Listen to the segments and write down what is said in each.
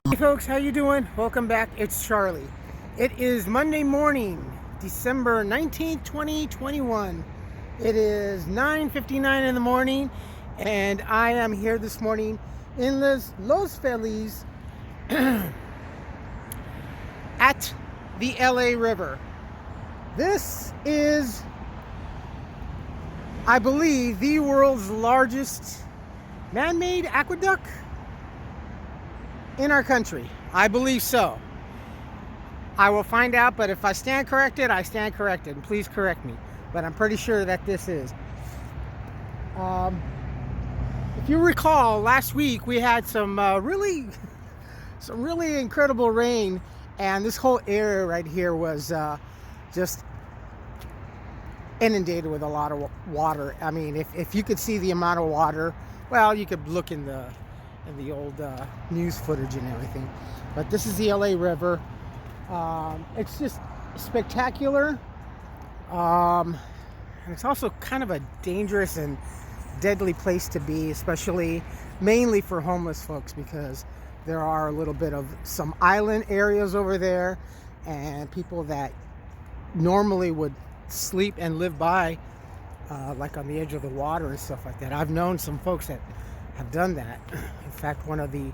Hey folks, how you doing? Welcome back. It's Charlie. It is Monday morning, December 19th, 2021. It is 9:59 in the morning, and I am here this morning in Los Feliz at the LA River. This is, I believe, the world's largest man-made aqueduct in our country. I believe so. I will find out, but if I stand corrected, I stand corrected. And please correct me. But I'm pretty sure that this is. If you recall, last week we had some really incredible rain, and this whole area right here was just inundated with a lot of water. I mean, if you could see the amount of water, well, you could look in the old news footage and everything. But this is the LA River. It's just spectacular. And it's also kind of a dangerous and deadly place to be, especially mainly for homeless folks, because there are a little bit of some island areas over there, and people that normally would sleep and live by like on the edge of the water and stuff like that. I've known some folks that have done that. In fact, one of the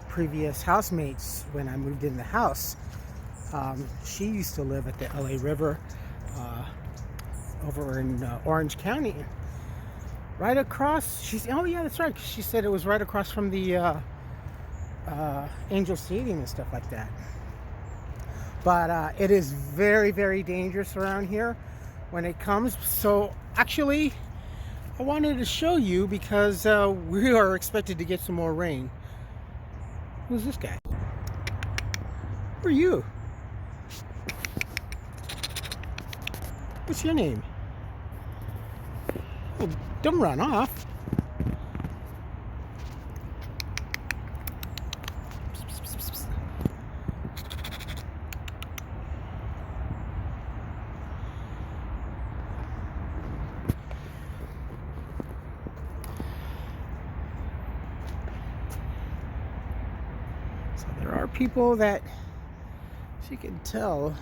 previous housemates, when I moved in the house, she used to live at the LA River over in Orange County, right across. Oh yeah, that's right. She said it was right across from the Angel Stadium and stuff like that. But it is very, very dangerous around here when it comes. So actually, I wanted to show you because we are expected to get some more rain. Who's this guy? Who are you? What's your name? Oh, don't run off. So there are people that, as you can tell,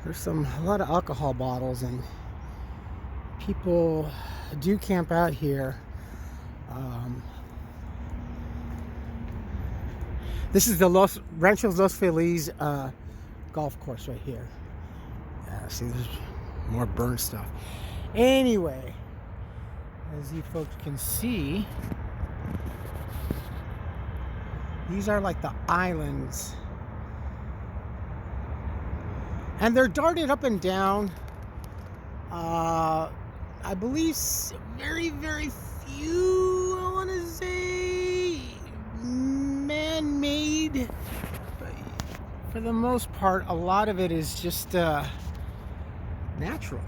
there's a lot of alcohol bottles, and people do camp out here. This is the Ranchos Los Feliz golf course right here. Yeah, see, there's more burnt stuff. Anyway, as you folks can see, these are like the islands, and they're darted up and down. I believe very, very few, I want to say, man-made. But for the most part, a lot of it is just natural,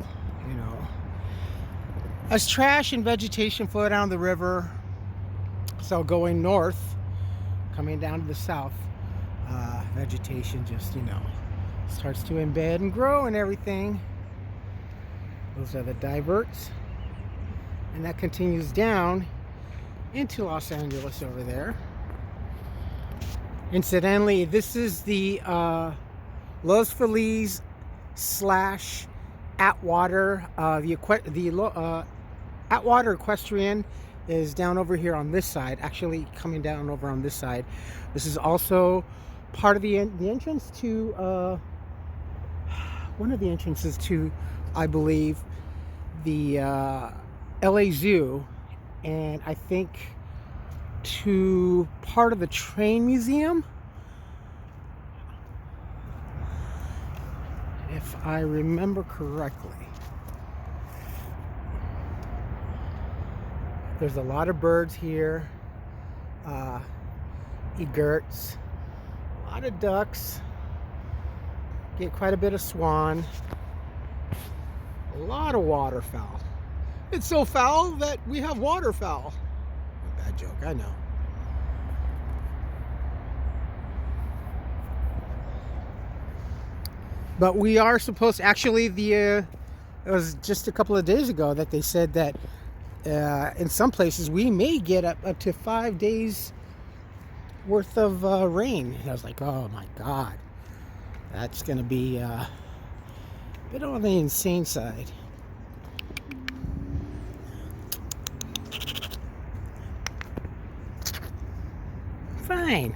you know. As trash and vegetation flow down the river, so going north, coming down to the south, vegetation just, you know, starts to embed and grow and everything. Those are the diverts, and that continues down into Los Angeles over there. Incidentally, this is the Los Feliz / Atwater. The Atwater Equestrian is down over here on this side, actually coming down over on this side. This is also part of the entrance to one of the entrances to, I believe, the LA Zoo, and I think to part of the train museum, if I remember correctly. There's a lot of birds here, egrets, a lot of ducks, get quite a bit of swan, a lot of waterfowl. It's so foul that we have waterfowl. A bad joke, I know. But we are supposed to, actually, it was just a couple of days ago that they said that in some places we may get up to 5 days worth of rain. And I was like, oh my God, that's going to be a bit on the insane side. Fine.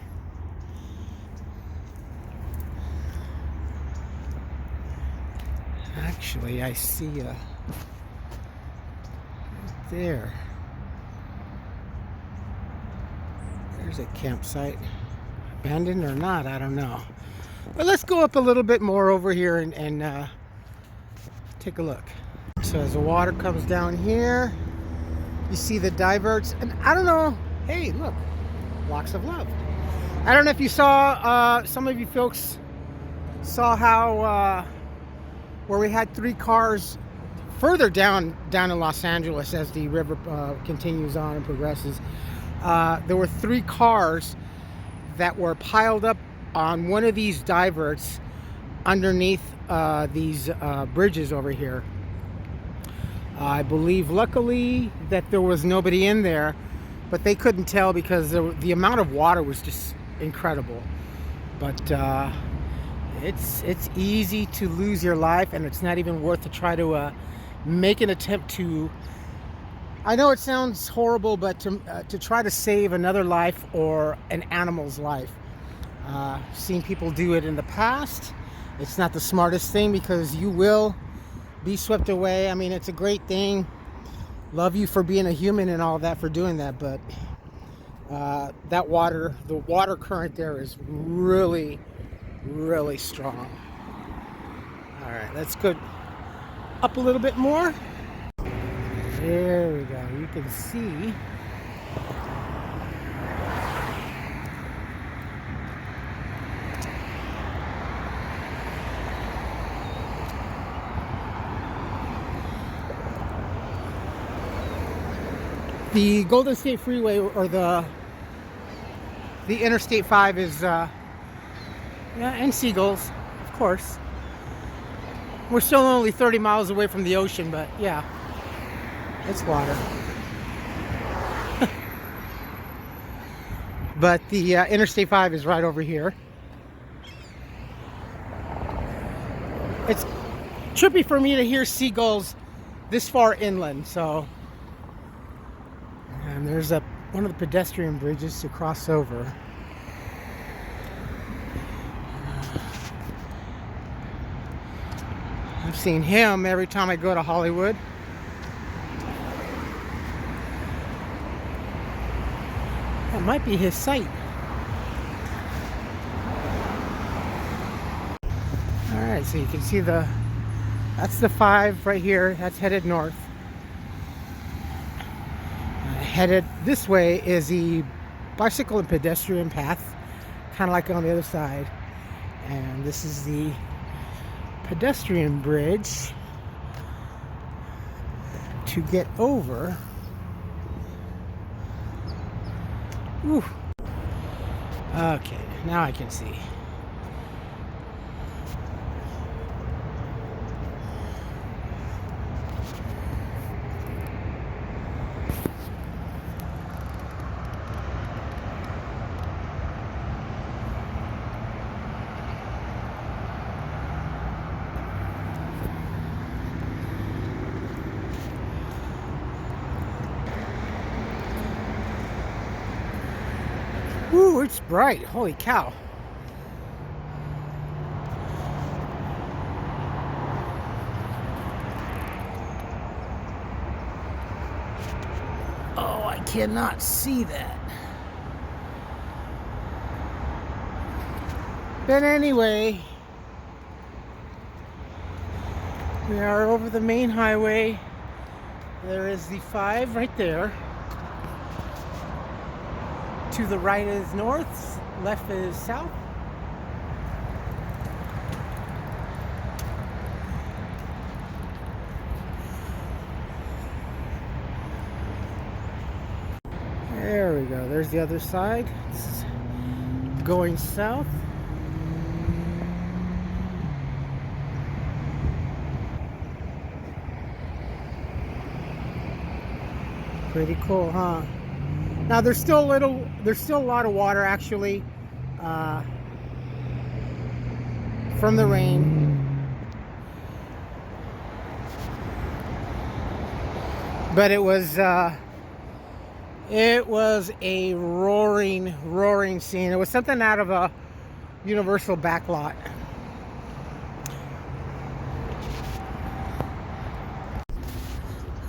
Actually, I see right there. There's a campsite. Abandoned or not, I don't know. But let's go up a little bit more over here and take a look. So as the water comes down here, you see the diverts. And I don't know. Hey, look. Locks of Love. I don't know if you saw, some of you folks saw how where we had 3 cars further down in Los Angeles as the river continues on and progresses. There were 3 cars that were piled up on one of these diverts underneath these bridges over here. I believe luckily that there was nobody in there, but they couldn't tell because the amount of water was just incredible. But it's easy to lose your life, and it's not even worth to try to make an attempt to. I know it sounds horrible, but to try to save another life or an animal's life. Seen people do it in the past. It's not the smartest thing because you will be swept away. I mean, it's a great thing. Love you for being a human and all of that, for doing that, but the water current there is really, really strong. All right, let's go up a little bit more. There we go. You can see the Golden State Freeway, or the Interstate 5 is yeah, and seagulls, of course. We're still only 30 miles away from the ocean, but yeah, it's water. But the Interstate 5 is right over here. It's trippy for me to hear seagulls this far inland, so. And there's one of the pedestrian bridges to cross over. I've seen him every time I go to Hollywood. That might be his site. Alright, so you can see that's the 5 right here. That's headed north. Headed this way is the bicycle and pedestrian path, kind of like on the other side. And this is the pedestrian bridge to get over. Ooh. Okay, now I can see. Ooh, it's bright. Holy cow. Oh, I cannot see that. But anyway, we are over the main highway. There is the 5 right there. To the right is north, left is south. There we go. There's the other side. This is going south. Pretty cool, huh? Now there's still a little there's still a lot of water actually from the rain, but it was a roaring scene. It was something out of a Universal backlot.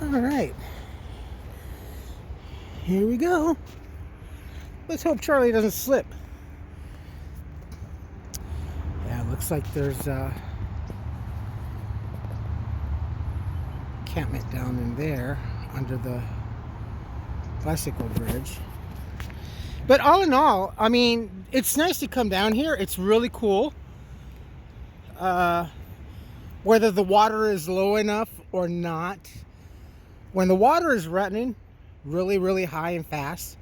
All right, here we go. Let's hope Charlie doesn't slip. Yeah, it looks like there's a encampment down in there under the bicycle bridge. But all in all, I mean, it's nice to come down here. It's really cool. Whether the water is low enough or not, when the water is running really, really high and fast,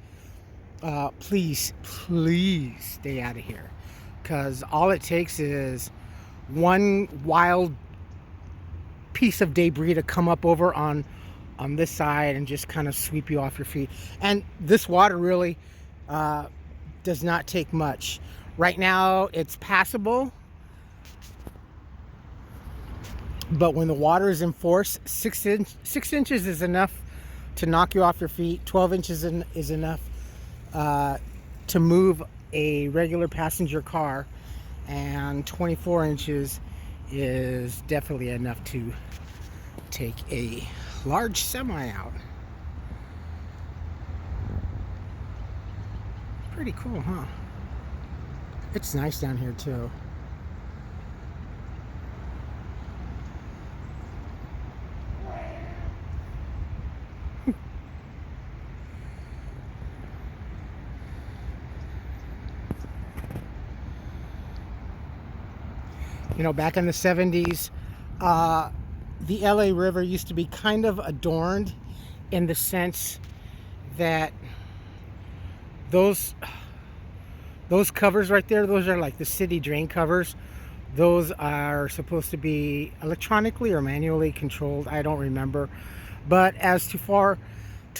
please stay out of here, because all it takes is one wild piece of debris to come up over on this side and just kind of sweep you off your feet. And this water really does not take much. Right now it's passable, but when the water is in force, 6 inches is enough to knock you off your feet. 12 inches is enough to move a regular passenger car, and 24 inches is definitely enough to take a large semi out. Pretty cool, huh? It's nice down here too. You know, back in the 70s, the LA River used to be kind of adorned in the sense that those covers right there, those are like the city drain covers. Those are supposed to be electronically or manually controlled. I don't remember. But as to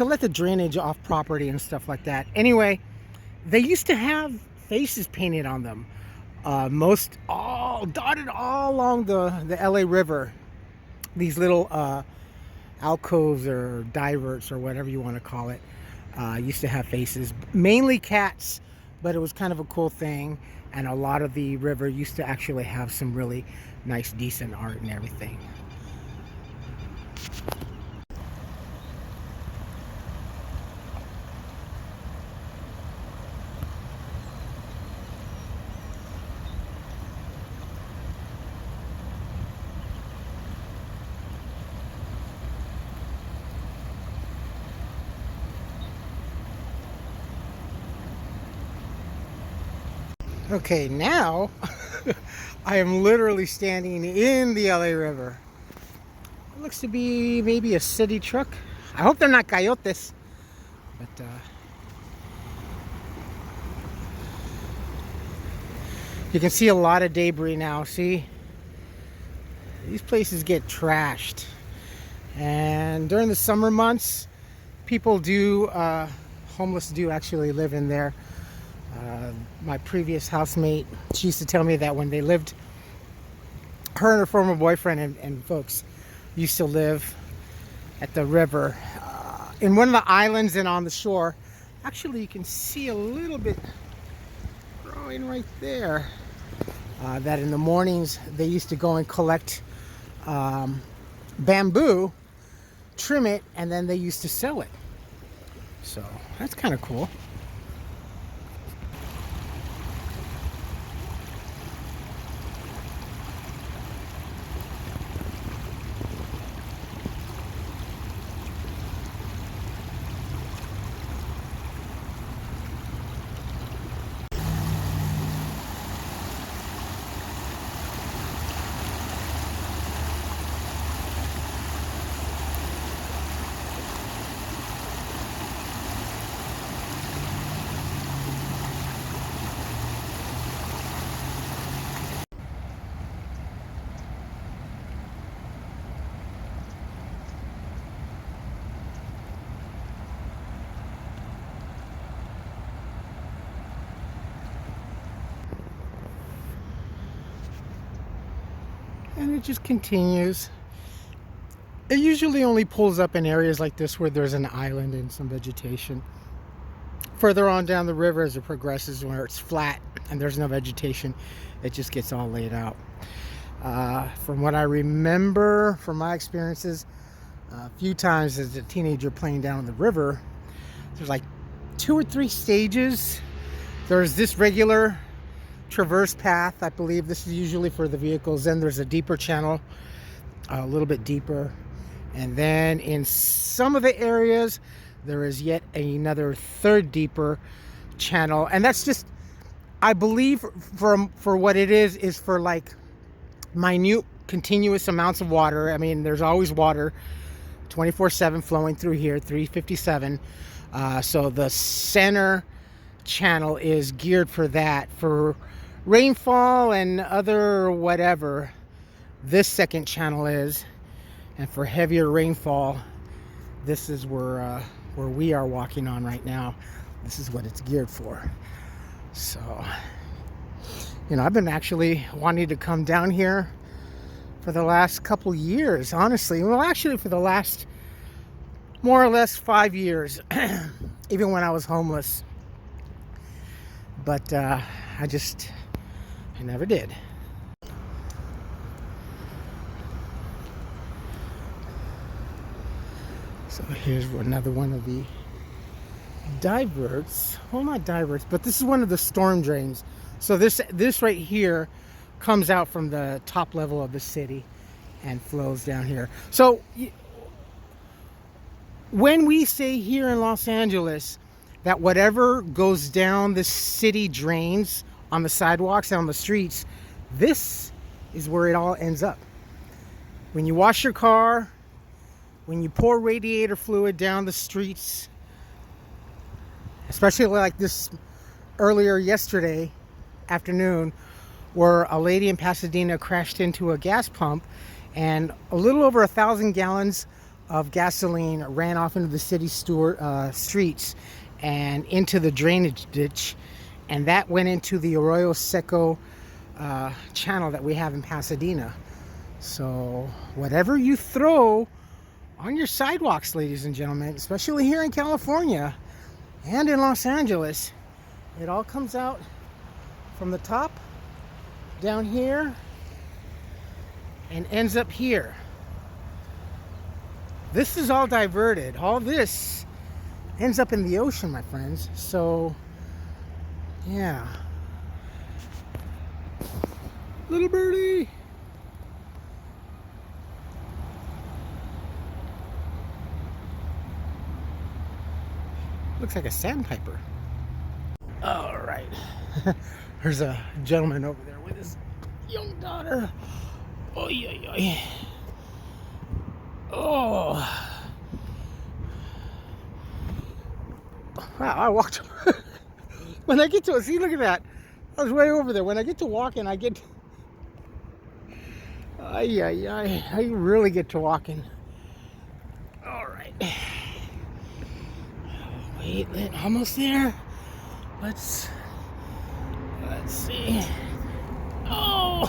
let the drainage off property and stuff like that. Anyway, they used to have faces painted on them. All dotted all along the LA River. These little alcoves or diverts or whatever you want to call it used to have faces, mainly cats, but it was kind of a cool thing. And a lot of the river used to actually have some really nice, decent art and everything. Okay, now I am literally standing in the LA River. It looks to be maybe a city truck. I hope they're not coyotes. But you can see a lot of debris now. See? These places get trashed. And during the summer months, people homeless do actually live in there. My previous housemate, she used to tell me that when they lived, her and her former boyfriend and folks used to live at the river in one of the islands and on the shore. Actually, you can see a little bit growing right there. That in the mornings they used to go and collect bamboo, trim it, and then they used to sell it. So that's kind of cool. And it just continues. It usually only pulls up in areas like this where there's an island and some vegetation. Further on down the river as it progresses, where it's flat and there's no vegetation, it just gets all laid out. From what I remember from my experiences, a few times as a teenager playing down the river, there's like 2 or 3 stages. There's this regular traverse path. I believe this is usually for the vehicles. Then there's a deeper channel, a little bit deeper. And then in some of the areas, there is yet another third deeper channel. And that's just, I believe for what it is for like minute continuous amounts of water. I mean, there's always water 24/7 flowing through here, 357. So the center channel is geared for that. For rainfall and other whatever, this second channel is. And for heavier rainfall, this is where we are walking on right now. This is what it's geared for. So, you know, I've been actually wanting to come down here for the last couple years, honestly. Well, actually for the last more or less 5 years, even when I was homeless. But I never did. So here's another one of the diverts. Well, not diverts, but this is one of the storm drains. So this right here comes out from the top level of the city and flows down here. So when we say here in Los Angeles that whatever goes down the city drains on the sidewalks and on the streets, this is where it all ends up. When you wash your car, when you pour radiator fluid down the streets, especially like this earlier yesterday afternoon, where a lady in Pasadena crashed into a gas pump and a little over 1,000 gallons of gasoline ran off into the city streets and into the drainage ditch, and that went into the Arroyo Seco channel that we have in Pasadena. So whatever you throw on your sidewalks, ladies and gentlemen, especially here in California and in Los Angeles, it all comes out from the top down here and ends up here. This is all diverted. All this ends up in the ocean, my friends. So, yeah. Little birdie. Looks like a sandpiper. All right. There's a gentleman over there with his young daughter. Oh, yeah. Oh. Wow, I walked. When I get to, see, look at that. I was way over there. When I get to walking, I get. I really get to walking. All right. Wait, almost there. Let's see. Oh.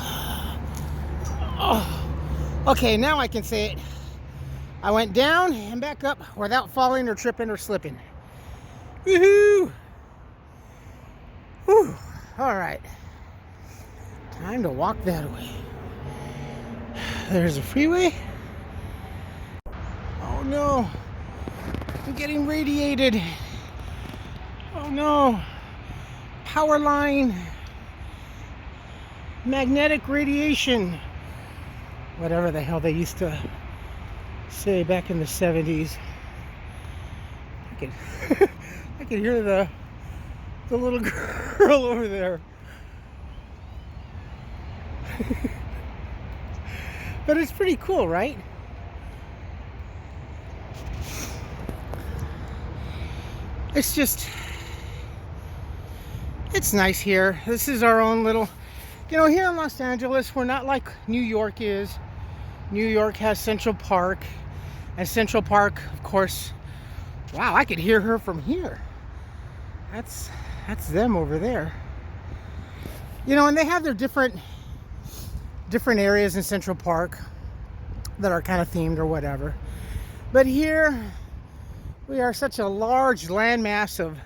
Okay, now I can say it. I went down and back up without falling or tripping or slipping. Woohoo! Whew. All right. Time to walk that way. There's a freeway. Oh no. I'm getting radiated. Oh no. Power line. Magnetic radiation. Whatever the hell they used to say back in the 70s. I can hear the little girl over there. But it's pretty cool, right? It's just, it's nice here. This is our own little, you know, here in Los Angeles, we're not like New York is. New York has Central Park, and Central Park, of course, wow, I could hear her from here. That's them over there. You know, and they have their different different areas in Central Park that are kind of themed or whatever. But here we are such a large landmass of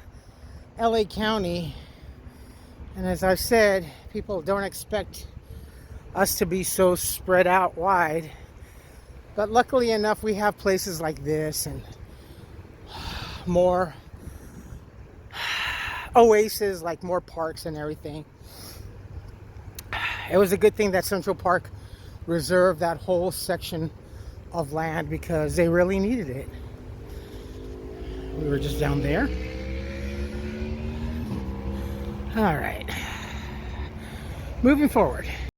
LA County, and as I've said, people don't expect us to be so spread out wide. But luckily enough, we have places like this and more oases, like more parks and everything. It was a good thing that Central Park reserved that whole section of land because they really needed it. We were just down there. All right. Moving forward.